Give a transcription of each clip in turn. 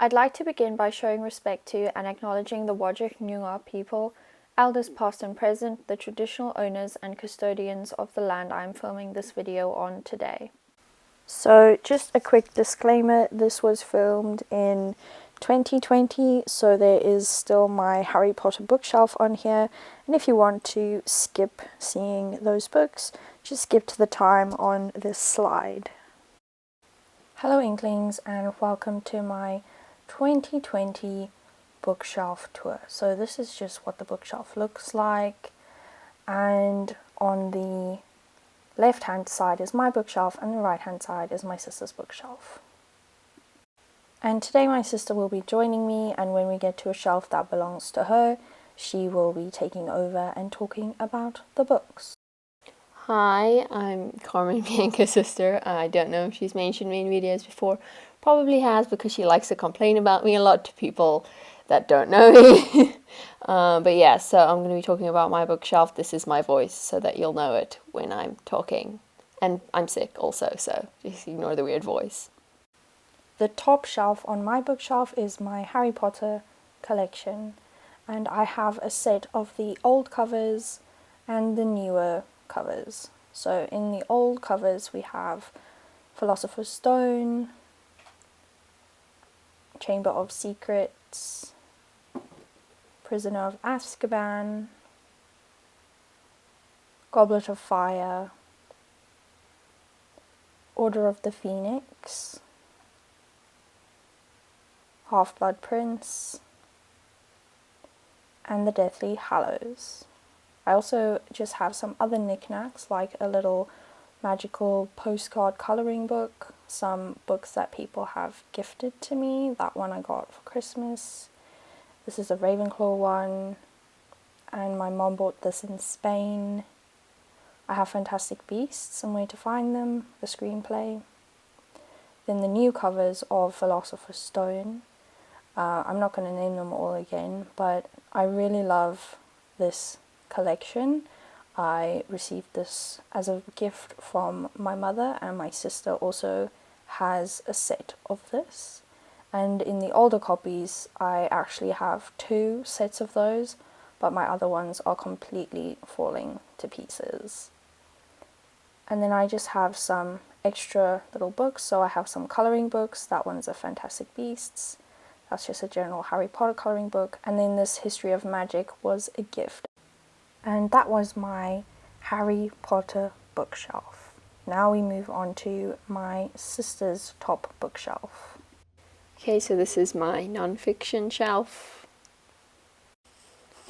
I'd like to begin by showing respect to and acknowledging the Whadjuk Noongar people, elders past and present, the traditional owners and custodians of the land I'm filming this video on today. So just a quick disclaimer, this was filmed in 2020, so there is still my Harry Potter bookshelf on here, and if you want to skip seeing those books, just skip to the time on this slide. Hello Inklings, and welcome to my 2020 bookshelf tour. So this is just what the bookshelf looks like, and on the left hand side is my bookshelf and the right hand side is my sister's bookshelf. And today my sister will be joining me, and when we get to a shelf that belongs to her, she will be taking over and talking about the books. Hi, I'm Carmen, Bianca's sister. I don't know if she's mentioned me in videos before. Probably has, because she likes to complain about me a lot to people that don't know me. But yeah, so I'm going to be talking about my bookshelf. This is my voice, so that you'll know it when I'm talking. And I'm sick also, so just ignore the weird voice. The top shelf on my bookshelf is my Harry Potter collection, and I have a set of the old covers and the newer covers. So in the old covers we have Philosopher's Stone, Chamber of Secrets, Prisoner of Azkaban, Goblet of Fire, Order of the Phoenix, Half-Blood Prince, and the Deathly Hallows. I also just have some other knickknacks, like a little magical postcard colouring book, some books that people have gifted to me. That one I got for Christmas. This is a Ravenclaw one, and my mom bought this in Spain. I have Fantastic Beasts and Where to Find Them, the screenplay. Then the new covers of Philosopher's Stone. I'm not going to name them all again, but I really love this collection. I received this as a gift from my mother, and my sister also has a set of this. And in the older copies, I actually have 2 sets of those, but my other ones are completely falling to pieces. And then I just have some extra little books. So I have some colouring books. That one's a Fantastic Beasts. That's just a general Harry Potter colouring book. And then this History of Magic was a gift. And that was my Harry Potter bookshelf. Now we move on to my sister's top bookshelf. Okay, so this is my non-fiction shelf.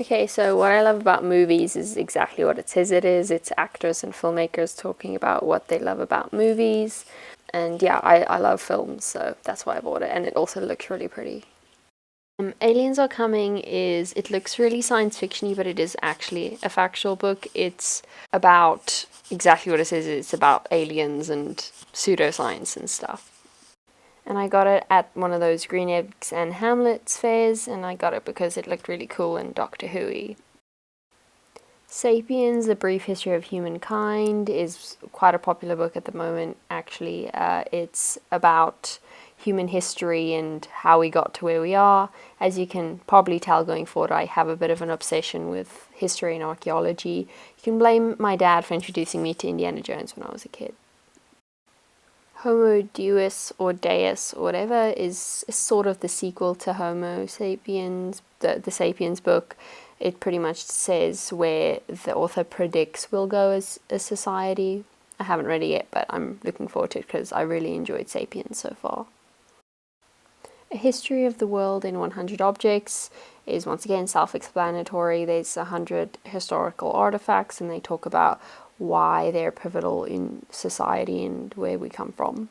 Okay, so what I love about movies is exactly what it says it is. It's actors and filmmakers talking about what they love about movies. And yeah, I love films, so that's why I bought it. And it also looks really pretty. Aliens Are Coming it looks really science fiction-y, but it is actually a factual book. It's about exactly what it says. It's about aliens and pseudoscience and stuff. And I got it at one of those Green Eggs and Hamlets fairs, and I got it because it looked really cool and Doctor Who-y. Sapiens, A Brief History of Humankind is quite a popular book at the moment, actually. It's about human history and how we got to where we are. As you can probably tell going forward, I have a bit of an obsession with history and archaeology. You can blame my dad for introducing me to Indiana Jones when I was a kid. Homo Deus or Deus or whatever is sort of the sequel to Homo Sapiens, the Sapiens book. It pretty much says where the author predicts we'll go as a society. I haven't read it yet, but I'm looking forward to it because I really enjoyed Sapiens so far. A History of the World in 100 Objects is once again self-explanatory. There's 100 historical artifacts, and they talk about why they're pivotal in society and where we come from.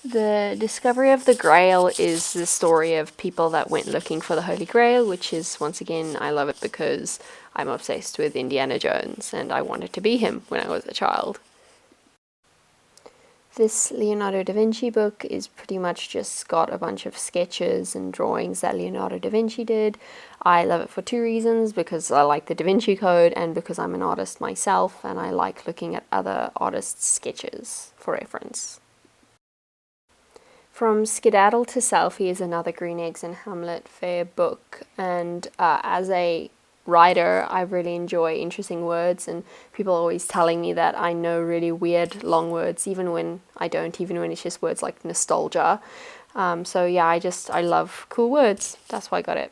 The Discovery of the Grail is the story of people that went looking for the Holy Grail, which is, once again, I love it because I'm obsessed with Indiana Jones and I wanted to be him when I was a child. This Leonardo da Vinci book is pretty much just got a bunch of sketches and drawings that Leonardo da Vinci did. I love it for 2 reasons, because I like the Da Vinci Code and because I'm an artist myself and I like looking at other artists' sketches for reference. From Skedaddle to Selfie is another Green Eggs and Hamlet fair book, and as a writer, I really enjoy interesting words, and people are always telling me that I know really weird long words, even when I don't, even when it's just words like nostalgia. So yeah, I love cool words. That's why I got it.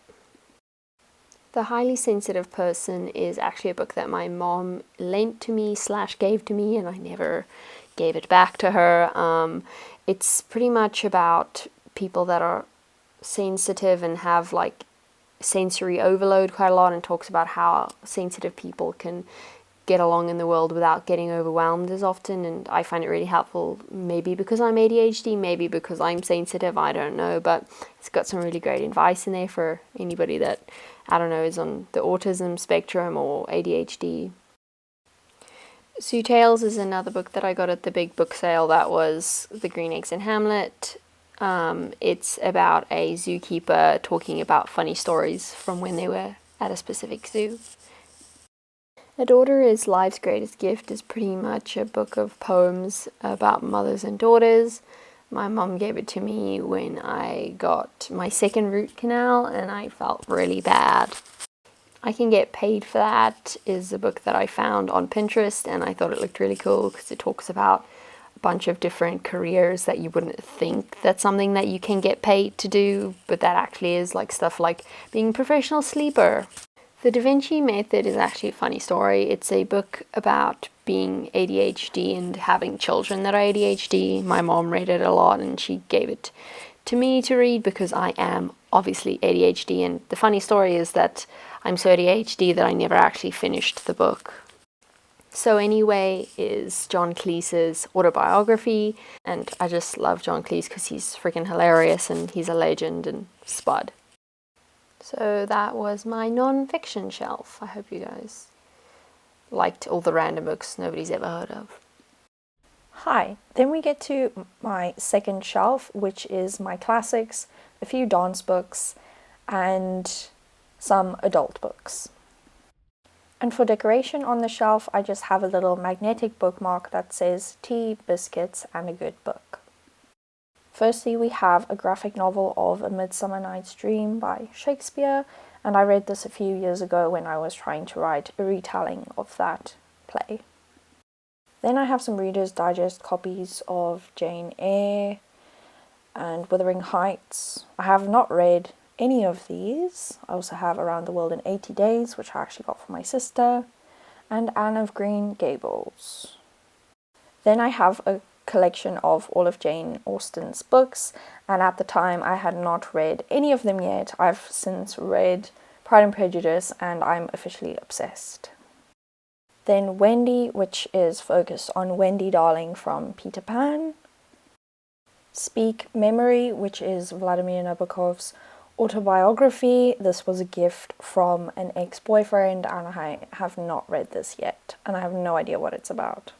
The Highly Sensitive Person is actually a book that my mom lent to me / gave to me, and I never gave it back to her. It's pretty much about people that are sensitive and have like sensory overload quite a lot, and talks about how sensitive people can get along in the world without getting overwhelmed as often. And I find it really helpful, maybe because I'm ADHD, maybe because I'm sensitive, I don't know, but it's got some really great advice in there for anybody that, I don't know, is on the autism spectrum or ADHD. Zoo Tales is another book that I got at the big book sale. That was The Green Eggs and Hamlet. It's about a zookeeper talking about funny stories from when they were at a specific zoo. A Daughter is Life's Greatest Gift is pretty much a book of poems about mothers and daughters. My mum gave it to me when I got my second root canal and I felt really bad. I Can Get Paid for That is a book that I found on Pinterest, and I thought it looked really cool because it talks about a bunch of different careers that you wouldn't think that's something that you can get paid to do, but that actually is, like stuff like being a professional sleeper. The Da Vinci Method is actually a funny story. It's a book about being ADHD and having children that are ADHD. My mom read it a lot and she gave it to me to read because I am obviously ADHD, and the funny story is that I'm so ADHD that I never actually finished the book. So Anyway is John Cleese's autobiography, and I just love John Cleese because he's freaking hilarious and he's a legend and spud. So that was my non-fiction shelf. I hope you guys liked all the random books nobody's ever heard of. Hi, then we get to my second shelf, which is my classics, a few dance books, and some adult books. And for decoration on the shelf, I just have a little magnetic bookmark that says tea, biscuits, and a good book. Firstly, we have a graphic novel of A Midsummer Night's Dream by Shakespeare, and I read this a few years ago when I was trying to write a retelling of that play. Then I have some Reader's Digest copies of Jane Eyre and Wuthering Heights. I have not read any of these. I also have Around the World in 80 Days, which I actually got from my sister, and Anne of Green Gables. Then I have a collection of all of Jane Austen's books, and at the time I had not read any of them yet. I've since read Pride and Prejudice and I'm officially obsessed. Then Wendy, which is focused on Wendy Darling from Peter Pan. Speak Memory, which is Vladimir Nabokov's autobiography. This was a gift from an ex-boyfriend and I have not read this yet and I have no idea what it's about.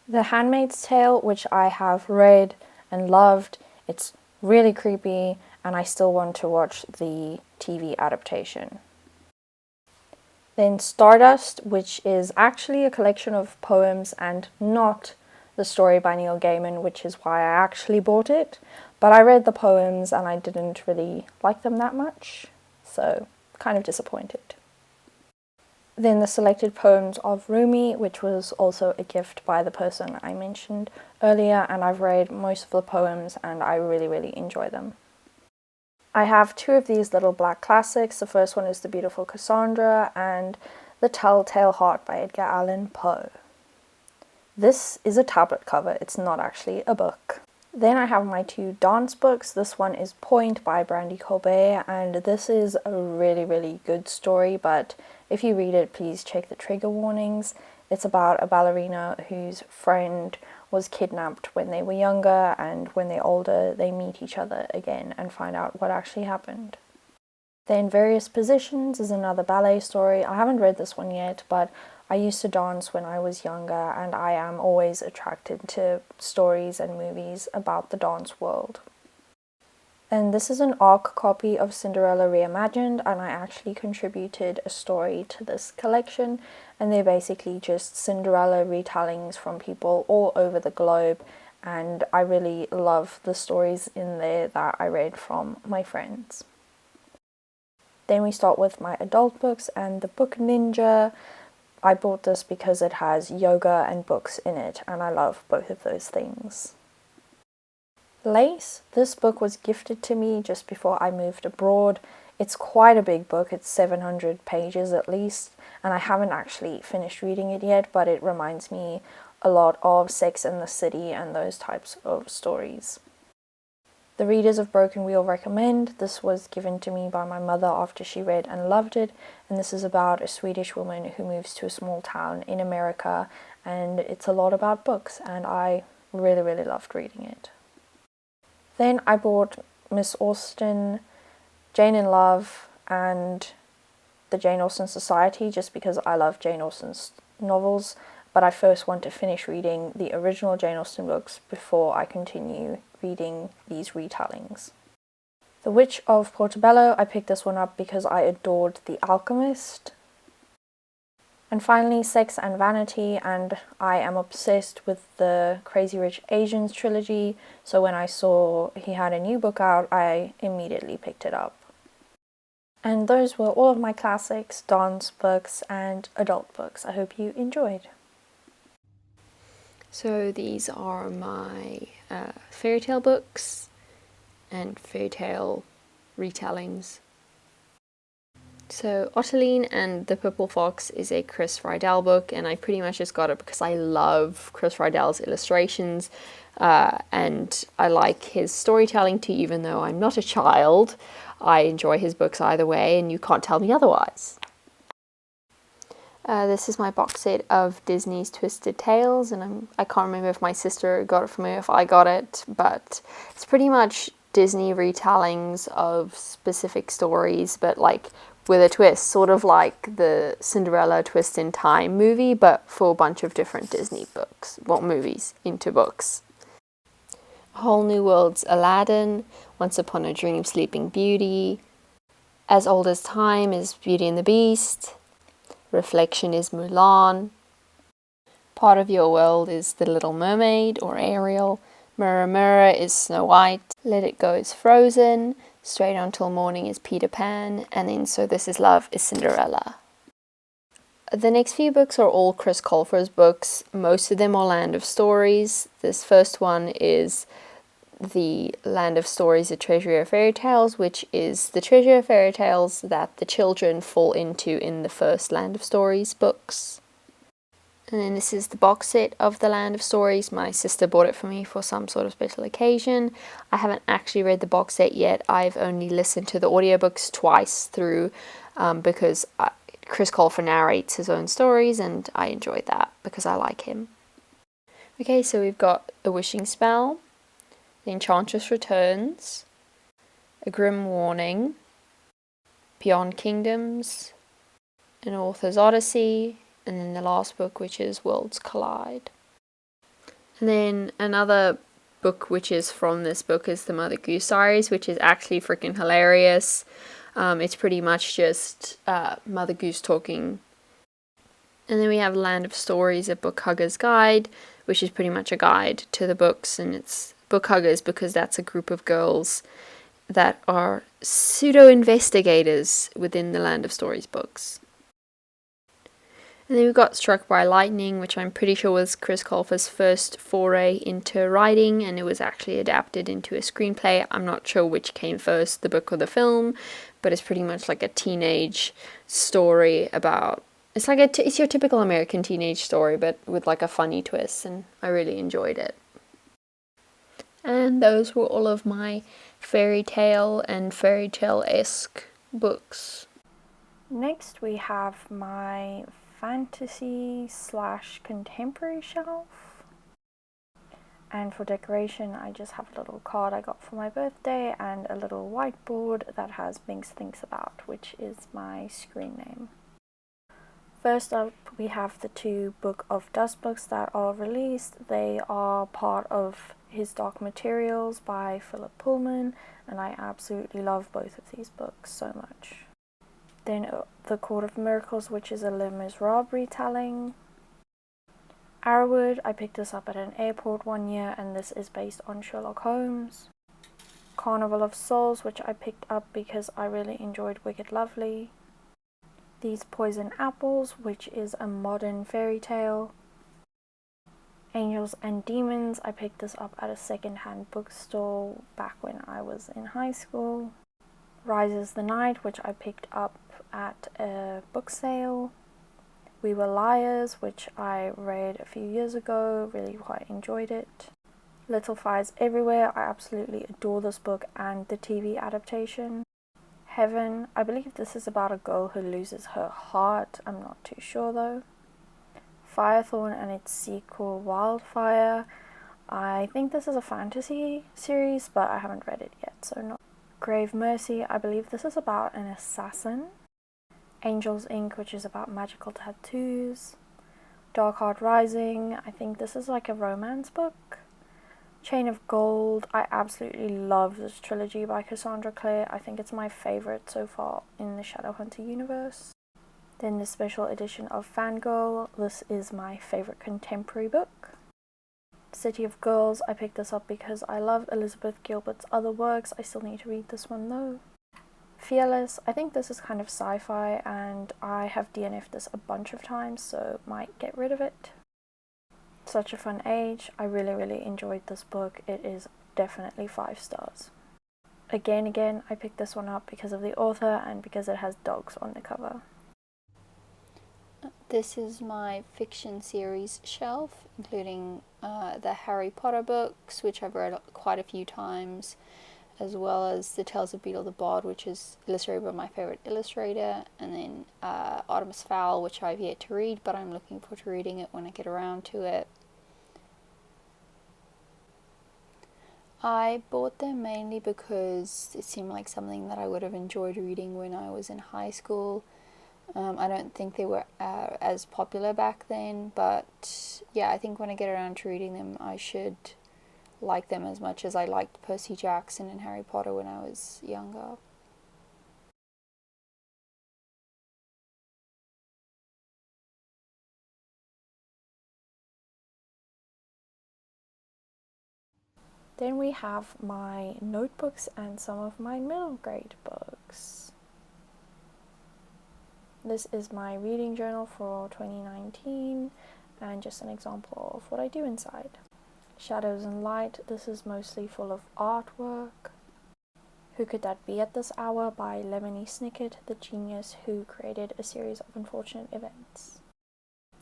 The Handmaid's Tale, which I have read and loved. It's really creepy and I still want to watch the TV adaptation. Then Stardust, which is actually a collection of poems and not the story by Neil Gaiman, which is why I actually bought it. But I read the poems and I didn't really like them that much, so kind of disappointed. Then the selected poems of Rumi, which was also a gift by the person I mentioned earlier, and I've read most of the poems and I really, really enjoy them. I have two of these little black classics. The first one is The Beautiful Cassandra and The Telltale Heart by Edgar Allan Poe. This is a tablet cover, it's not actually a book. Then I have my two dance books. This one is Point by Brandy Colbert, and this is a really, really good story, but if you read it, please check the trigger warnings. It's about a ballerina whose friend was kidnapped when they were younger, and when they're older, they meet each other again and find out what actually happened. Then Various Positions is another ballet story. I haven't read this one yet, but I used to dance when I was younger, and I am always attracted to stories and movies about the dance world. And this is an ARC copy of Cinderella Reimagined, and I actually contributed a story to this collection, and they're basically just Cinderella retellings from people all over the globe, and I really love the stories in there that I read from my friends. Then we start with my adult books, and the Book Ninja. I bought this because it has yoga and books in it, and I love both of those things. Lace. This book was gifted to me just before I moved abroad. It's quite a big book, it's 700 pages at least, and I haven't actually finished reading it yet, but it reminds me a lot of Sex and the City and those types of stories. The readers of Broken Wheel recommend. This was given to me by my mother after she read and loved it, and this is about a Swedish woman who moves to a small town in America, and it's a lot about books, and I really loved reading it. Then I bought Miss Austen, Jane in Love, and the Jane Austen Society just because I love Jane Austen's novels, but I first want to finish reading the original Jane Austen books before I continue reading these retellings. The Witch of Portobello, I picked this one up because I adored The Alchemist. And finally, Sex and Vanity, and I am obsessed with the Crazy Rich Asians trilogy, so when I saw he had a new book out, I immediately picked it up. And those were all of my classics, dance books, and adult books. I hope you enjoyed. So these are my fairy tale books and fairy tale retellings. So Ottiline and the Purple Fox is a Chris Rydell book, and I pretty much just got it because I love Chris Rydell's illustrations, and I like his storytelling too, even though I'm not a child. I enjoy his books either way, and you can't tell me otherwise. This is my box set of Disney's Twisted Tales, and I can't remember if my sister got it for me or if I got it, but it's pretty much Disney retellings of specific stories, but like with a twist, sort of like the Cinderella Twist in Time movie, but for a bunch of different Disney books, well, movies into books. A Whole New World's Aladdin, Once Upon a Dream Sleeping Beauty, As Old as Time is Beauty and the Beast, Reflection is Mulan, Part of Your World is The Little Mermaid or Ariel, Mirror Mirror is Snow White, Let It Go is Frozen, Straight On Till Morning is Peter Pan, and then So This Is Love is Cinderella. The next few books are all Chris Colfer's books. Most of them are Land of Stories. This first one is the Land of Stories, A Treasury of Fairy Tales, which is the treasure of fairy tales that the children fall into in the first Land of Stories books. And then this is the box set of the Land of Stories. My sister bought it for me for some sort of special occasion. I haven't actually read the box set yet. I've only listened to the audiobooks twice through because Chris Colfer narrates his own stories, and I enjoy that because I like him. Okay, so we've got A Wishing Spell, The Enchantress Returns, A Grim Warning, Beyond Kingdoms, An Author's Odyssey, and then the last book, which is Worlds Collide. And then another book which is from this book is the Mother Goose Diaries, which is actually freaking hilarious. It's pretty much just Mother Goose talking. And then we have Land of Stories, A Book Hugger's Guide, which is pretty much a guide to the books, and it's book huggers because that's a group of girls that are pseudo-investigators within the Land of Stories books. And then we've got Struck by Lightning, which I'm pretty sure was Chris Colfer's first foray into writing, and it was actually adapted into a screenplay. I'm not sure which came first, the book or the film, but it's pretty much like a teenage story about... It's like it's your typical American teenage story, but with like a funny twist, and I really enjoyed it. And those were all of my fairy tale and fairy tale-esque books. Next we have my fantasy/contemporary shelf, and for decoration I just have a little card I got for my birthday and a little whiteboard that has Binks Thinks About, which is my screen name. First up we have the two Book of Dust books that are released. They are part of his Dark Materials by Philip Pullman, and I absolutely love both of these books so much. Then The Court of Miracles, which is a Les Miserables retelling. Arrowwood, I picked this up at an airport one year, and this is based on Sherlock Holmes. Carnival of Souls, which I picked up because I really enjoyed Wicked Lovely. These Poison Apples, which is a modern fairy tale. Angels and Demons, I picked this up at a second-hand bookstore back when I was in high school. Rises the Night, which I picked up at a book sale. We Were Liars, which I read a few years ago, really quite enjoyed it. Little Fires Everywhere, I absolutely adore this book and the TV adaptation. Heaven, I believe this is about a girl who loses her heart, I'm not too sure though. Firethorn and its sequel Wildfire, I think this is a fantasy series, but I haven't read it yet, so not. Grave Mercy, I believe this is about an assassin. Angels Inc., which is about magical tattoos. Dark Heart Rising, I think this is like a romance book. Chain of Gold, I absolutely love this trilogy by Cassandra Clare. I think it's my favorite so far in the Shadowhunter universe. Then the special edition of Fangirl, this is my favorite contemporary book. City of Girls, I picked this up because I love Elizabeth Gilbert's other works. I still need to read this one though. Fearless, I think this is kind of sci-fi and I have DNF'd this a bunch of times, so might get rid of it. Such a Fun Age, I really enjoyed this book. It is definitely 5 stars. Again, I picked this one up because of the author and because it has dogs on the cover. This is my fiction series shelf, including the Harry Potter books, which I've read quite a few times, as well as the Tales of Beedle the Bard, which is illustrated by my favourite illustrator, and then Artemis Fowl, which I've yet to read, but I'm looking forward to reading it when I get around to it. I bought them mainly because it seemed like something that I would have enjoyed reading when I was in high school. I don't think they were as popular back then, but yeah, I think when I get around to reading them, I should like them as much as I liked Percy Jackson and Harry Potter when I was younger. Then we have my notebooks and some of my middle grade books. This is my reading journal for 2019 and just an example of what I do inside. Shadows and Light, this is mostly full of artwork. Who Could That Be at This Hour by Lemony Snicket, the genius who created a series of unfortunate events.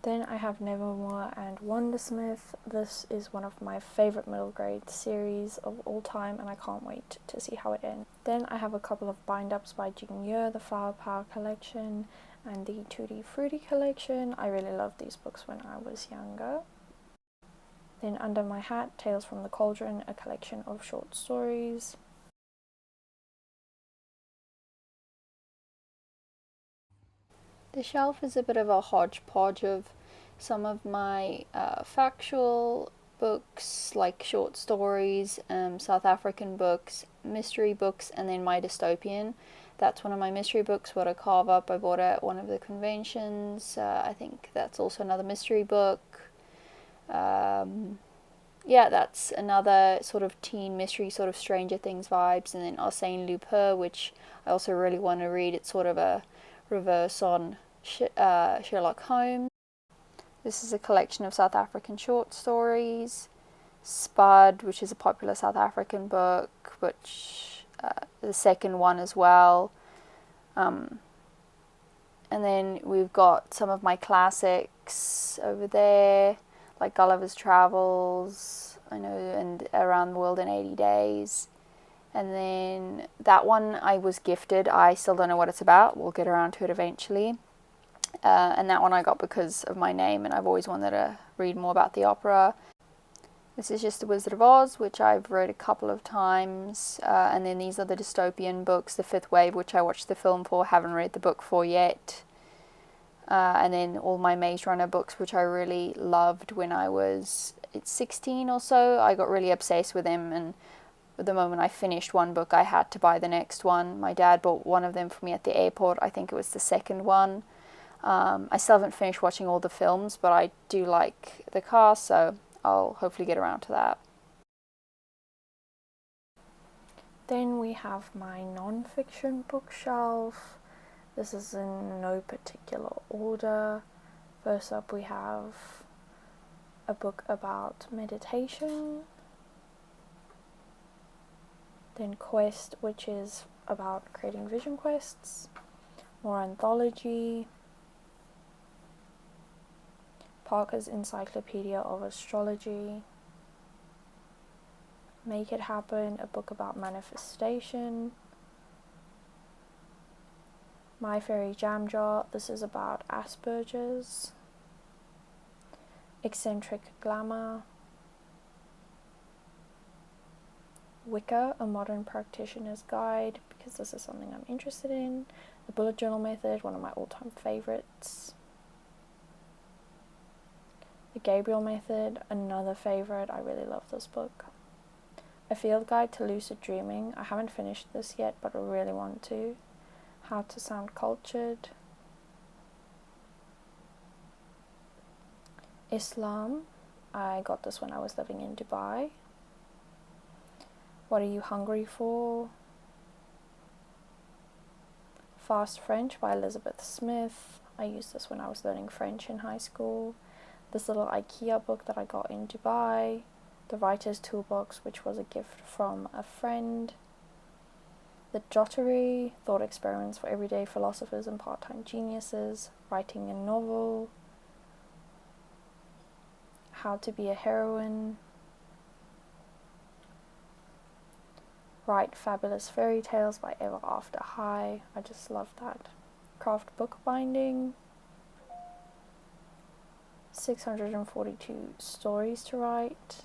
Then I have Nevermore and Wondersmith. This is one of my favorite middle grade series of all time and I can't wait to see how it ends. Then I have a couple of bind-ups by Jing, the Flower Power collection and the Tutti Frutti collection. I really loved these books when I was younger. Then Under My Hat, Tales from the Cauldron, a collection of short stories. The shelf is a bit of a hodgepodge of some of my factual books, like short stories, South African books, mystery books, and then my dystopian. That's one of my mystery books, What a Carve Up, I bought at one of the conventions. I think that's also another mystery book. Yeah, that's another sort of teen mystery, sort of Stranger Things vibes. And then Arsène Lupin, which I also really want to read. It's sort of a reverse on Sherlock Holmes. This is a collection of South African short stories. Spud, which is a popular South African book, which the second one as well. And then we've got some of my classics over there, like Gulliver's Travels, I know, and Around the World in 80 Days. And then that one I was gifted. I still don't know what it's about. We'll get around to it eventually. And that one I got because of my name, and I've always wanted to read more about the opera. This is just The Wizard of Oz, which I've read a couple of times. And then these are the dystopian books, The Fifth Wave, which I watched the film for, haven't read the book for yet. And then all my Maze Runner books, which I really loved when I was 16 or so. I got really obsessed with them, and the moment I finished one book, I had to buy the next one. My dad bought one of them for me at the airport. I think it was the second one. I still haven't finished watching all the films, but I do like the cast, so I'll hopefully get around to that. Then we have my non-fiction bookshelf. This is in no particular order. First up we have a book about meditation. Then Quest, which is about creating vision quests. More anthology. Parker's Encyclopedia of Astrology. Make It Happen, a book about manifestation. My Fairy Jam Jar, this is about Asperger's. Eccentric Glamour. Wicca, a modern practitioner's guide, because this is something I'm interested in. The Bullet Journal Method, one of my all-time favorites. The Gabriel Method, another favorite. I really love this book. A Field Guide to Lucid Dreaming. I haven't finished this yet, but I really want to. How to Sound Cultured. Islam. I got this when I was living in Dubai. What Are You Hungry For? Fast French by Elizabeth Smith. I used this when I was learning French in high school. This little IKEA book that I got in Dubai. The Writer's Toolbox, which was a gift from a friend. The Jottery, Thought Experiments for Everyday Philosophers and Part-Time Geniuses. Writing a Novel. How to Be a Heroine. Write Fabulous Fairy Tales by Ever After High. I just love that. Craft Bookbinding. 642 Stories to Write.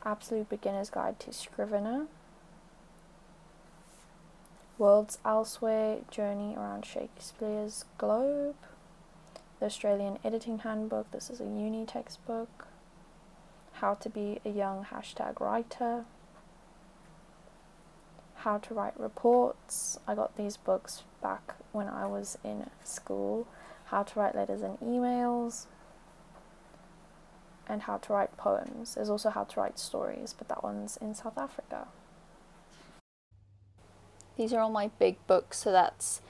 Absolute Beginner's Guide to Scrivener. Worlds Elsewhere, Journey Around Shakespeare's Globe. The Australian Editing Handbook, this is a uni textbook. How to Be a Young #writer. How to Write Reports. I got these books back when I was in school. How to Write Letters and Emails. And How to Write Poems. There's also How to Write Stories, but that one's in South Africa. These are all my big books, so that's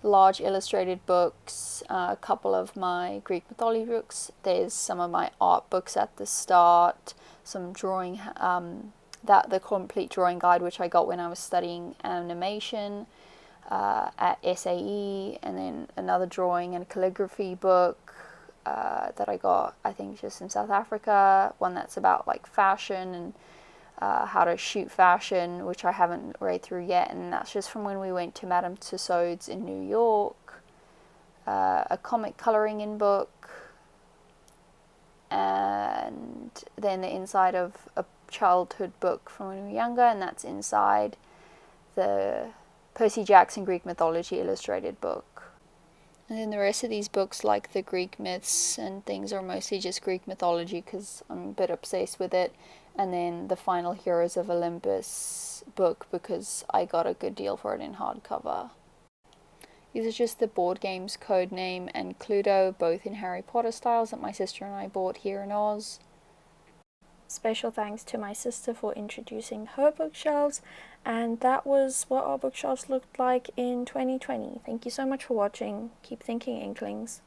large illustrated books, a couple of my Greek mythology books. There's some of my art books at the start, some drawing, the complete drawing guide, which I got when I was studying animation at SAE, and then another drawing and calligraphy book that I got, I think, just in South Africa, one that's about like fashion and how to shoot fashion, which I haven't read through yet, and that's just from when we went to Madame Tussauds in New York. A comic colouring in book, and then the inside of a childhood book from when we were younger, and that's inside the Percy Jackson Greek Mythology illustrated book. And then the rest of these books, like the Greek myths and things, are mostly just Greek mythology because I'm a bit obsessed with it. And then the Final Heroes of Olympus book because I got a good deal for it in hardcover. These are just the board games Codename and Cluedo, both in Harry Potter styles, that my sister and I bought here in Oz. Special thanks to my sister for introducing her bookshelves, and that was what our bookshelves looked like in 2020. Thank you so much for watching. Keep thinking, Inklings.